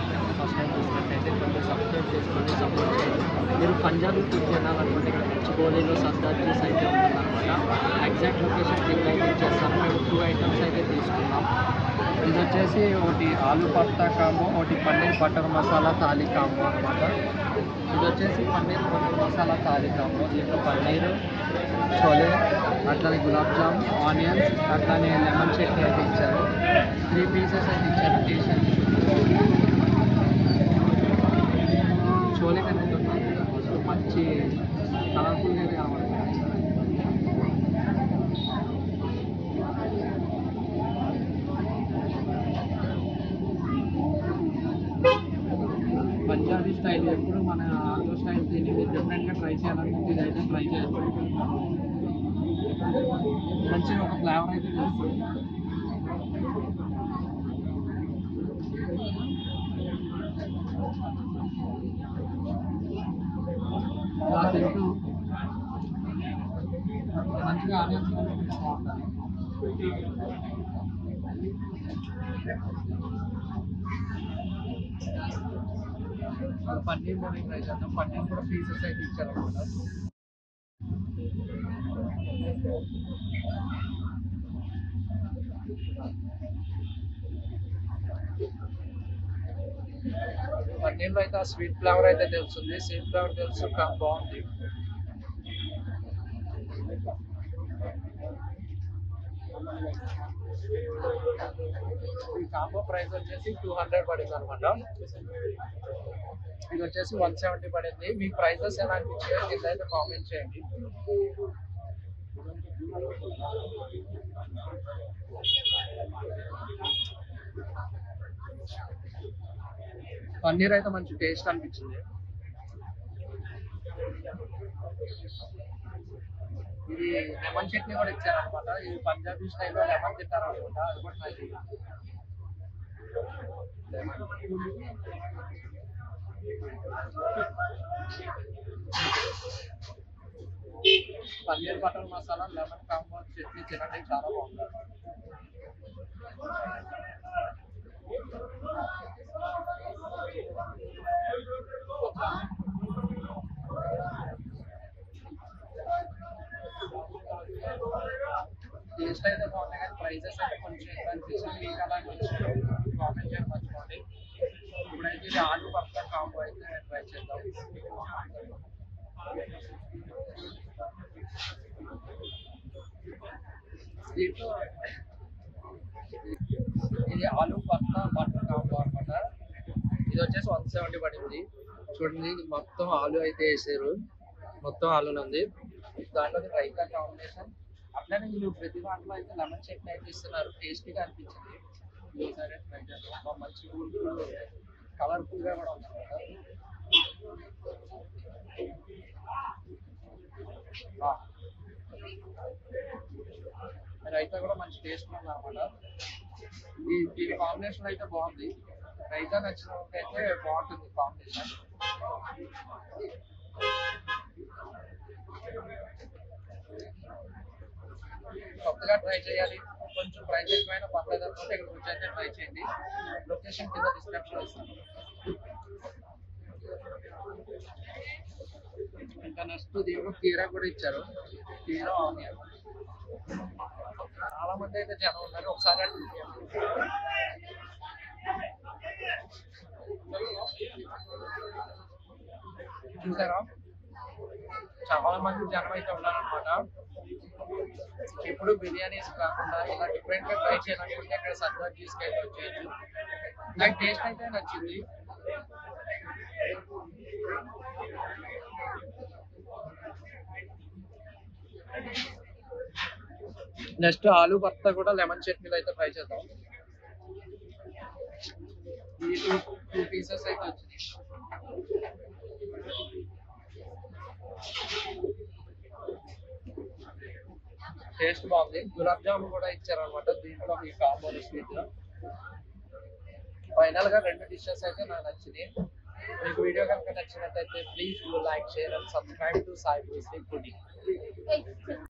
కనుక first time చూసినట్టయితే కొంచెం సబ్స్క్రైబ్ చేసుకొని సపోర్ట్ చేయండి. మీరు పంజాబీ ఫుడ్ తినాలనుకుంటే ఇక్కడ మంచిగోలీలో సర్దార్ చీజ్ అయితే ఉంటుందన్నమాట. ఎగ్జాక్ట్ లొకేషన్ కింద అయితే ఇచ్చేస్తాను. మేము 2 ఐటమ్స్ అయితే తీసుకున్నాం. ఇది వచ్చేసి ఒకటి ఆలు పర్తా కాంబో, ఒకటి పన్నీర్ బటర్ మసాలా థాలీ కాంబో అనమాట. ఇది వచ్చేసి పన్నీర్ బటర్ మసాలా థాలీ కాంబో. దీంట్లో పన్నీరు, చోలే, అట్లానే గులాబ్ జామ్, ఆనియన్స్, అట్లానే లెమన్ చట్నీ అయితే ఇచ్చారు. 3 పీసెస్ అయితే ఇచ్చారు. టేస్ట్ అయితే చోలే కనిపిస్తుంది మంచి కలర్ఫుల్గా అయితే కనబడుతుంది. పంజాబీ స్టైల్ ఎప్పుడు మన ఆంధ్ర స్టైల్ తిని డిఫరెంట్గా ట్రై చేయాలనుకుంటే ఇదైతే ట్రై చేయొచ్చు. మంచిగా ఒక ఫ్లేవర్ అయితే తెలుస్తుంది. ఇలా తింటూ మంచిగా ఆనియన్స్ బాగుంటుంది. పన్నీర్ కూడా ట్రై చేద్దాం. పన్నీర్ కూడా పీసెస్ అయితే ఇచ్చారన్నమాట. పన్నీర్లో అయితే ఆ స్వీట్ ఫ్లేవర్ అయితే తెలుస్తుంది. స్వీట్ ఫ్లేవర్ తెలుసు బాగుంది. ఈ కాంబో ప్రైస్ వచ్చేసి 200 పడింది అనమాట. ఇది వచ్చేసి 170 పడింది. మీ ప్రైజెస్ ఎలా అనిపించాయో కింద అయితే కామెంట్ చేయండి. పన్నీర్ అయితే మంచి టేస్ట్ అనిపించింది. ఇది లెమన్ చట్నీ కూడా ఇచ్చారనమాట. ఇది పంజాబీ స్టైల్లో లెమన్ తింటారనమాట. అది కూడా ట్రై చేయాలి. Paneer butter masala lemon combo chutney తినండి, చాలా బాగుంటుంది. టేస్ట్ అయితే బాగున్నాయి కానీ ప్రైజెస్ అయితే కొంచెం ఎక్కువ అనిపిస్తుంది. మీకు అలా కామెంట్ చేయడం మర్చిపోండి. ఇప్పుడైతే ఇది ఆలు పర్తా కాంబో అయితే ట్రై చేద్దాం. దీంట్లో ఇది ఆలు పర్తా బటర్ కాంబో అనమాట. ఇది వచ్చేసి 170 పడింది. చూడండి, ఇది మొత్తం ఆలు అయితే వేసారు. మొత్తం ఆలునే ఉంది. దాంట్లో రైతా కాంబినేషన్. అట్లనే వీళ్ళు ప్రతి దాంట్లో అయితే లెమన్ చట్నీ అయితే ఇస్తున్నారు. టేస్టీగా అనిపించింది. ఈసారి ట్రై చేస్తాం. మంచి కలర్ఫుల్గా కూడా ఉంది. రైతా కూడా మంచి టేస్ట్ ఉంది అనమాట. దీని కాంబినేషన్ అయితే బాగుంది. రైతా నచ్చిన అయితే బాగుంటుంది కాంబినేషన్. కొత్తగా ట్రై చేయాలి, కొంచెం ప్రైస్ ఎక్కువైనా పర్లేదు అనుకుంటే ఇక్కడ వచ్చి అయితే ట్రై చేయండి. లొకేషన్ కింద డిస్క్రిప్షన్ ఇస్తాను. ఇంకా నెక్స్ట్ దీంట్లో కీరా కూడా ఇచ్చారు. కీరా ఆనియన్. చాలా మంది అయితే జనం ఉన్నారు. ఒకసారి చూసారా, చాలా మంది జనం అయితే ఉన్నారనమాట. ఇప్పుడు బిర్యానీస్ కాకుండా ఇలా డిఫరెంట్ గా ట్రై చేయాలనుకుంటే ఇక్కడ సర్దార్ చీజ్ అయితే వచ్చేయచ్చు. నాకు టేస్ట్ అయితే నచ్చింది. నెక్స్ట్ ఆలు భర్త కూడా లెమన్ చట్నీలో అయితే ట్రై చేద్దాం. ఈ 2 పీసెస్ అయితే వచ్చింది. టేస్ట్ బాగుంది. గులాబ్ జామున్ కూడా ఇచ్చారనమాట దీంట్లో ఈ కాంబోలో స్వీట్. ఫైనల్ గా 2 డిషెస్ అయితే నాకు నచ్చినాయి. మీకు వీడియో కనుక నచ్చినట్టయితే please do like, share and subscribe to Sai foodie.